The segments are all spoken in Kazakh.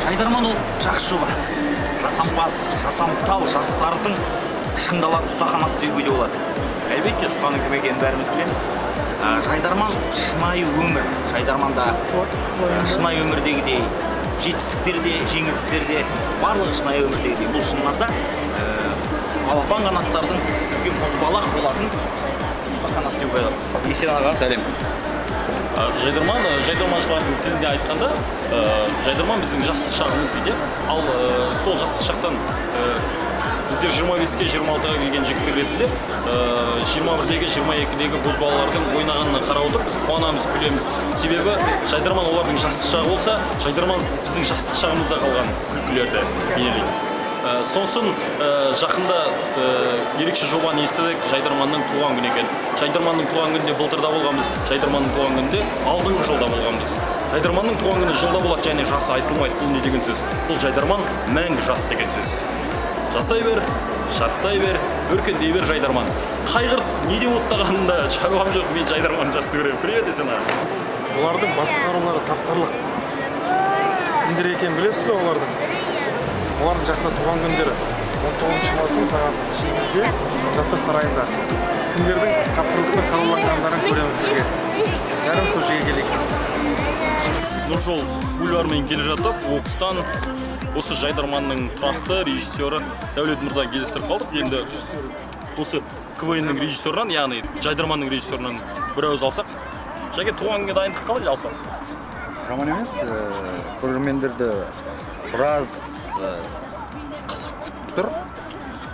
Жайдарман ол жақсы жоба. Жасампаз, жасамтал жастардың шыңдалатын ұстаханасы деуге де болады. Әлбетте ұстаның кім екенін бәріміз білеміз. Жайдарман шынайы өмір. Жайдарманда шынайы өмірдегідей жетістіктерде, жеңілістерде, барлығы шынайы өмірдегідей. Бұл шынында балапан қанаттардың үлкен бозбалақ болатын ұстаханасы деуге болады. Есен аға, сәлем. Жайдарманшылардың тілінде айтқанда, жайдарман біздің жастық шағымыз дейді. Ал сол жастық шақтан біздер 25-ке 26-ға келген жігіттер ретінде 21-дегі 22-дегі бозбалалардың ойнағанына қарап отырып біз қуанамыз, күлеміз. Себебі жайдарман олардың жастық шағы болса, жайдарман біздің жастық шағымызда қалған күлкілерді бейнелейді. Сонсын жақында ерекше жобаны естідік, жайдарманның туған күні екен. Жайдарманның туған күнінде былтырда болғанбыз, жайдарманның туған күнінде алдыңғы жылда болғанбыз. Жайдарманның туған күні жылда болады, және жасы айтылмайды. Бұл не деген сөз? Бұл жайдарман мәңгі жас деген сөз. Жасай бер, шарықтай бер, өркендей бер жайдарман. Қайғырт неде оттағанында шаруам жоқ, мен жайдарманды жақсы көремін. Привет, Есен аға. Олардың басқарулары тапқырлық. Кімдер екенін білесіз бе олардың? Олардың жақында туған күндері 19 маусым сағат 8-де жастар сарайында. Кімдердің тапқырлықпен қаруланғандарын көреміз бірге. Бәріміз сол жерге келейік. Нұржол бульварымен келе жатып, Оқыстан осы жайдарманның тұрақты режиссері Дәулет мырза кездестіріп қалдық. Енді осы КВН-нің режиссерынан, яғни жайдарманның режиссерынан бір ауыз алсақ. Жәке, туған күнге дайындық қалай жалпы? Жаман емес, көрермендерді біраз қызық күтіп тұр.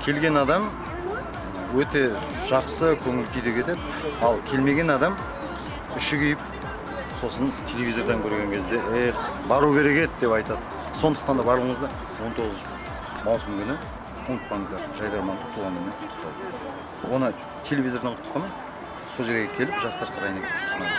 Келген адам өте жақсы көңіл күйде кетеді. Ал келмеген адам үшігейіп, сосын телевизордан көрген кезде бару керек еді деп айтады. Сондықтан да барлығыңызды 19 маусым күні ұмытпаңыздар, жайдарманды туған күнімен құттықтауды. Оны телевизордан құттықтамай, сол жерге келіп жастар сарайына құттықтамай.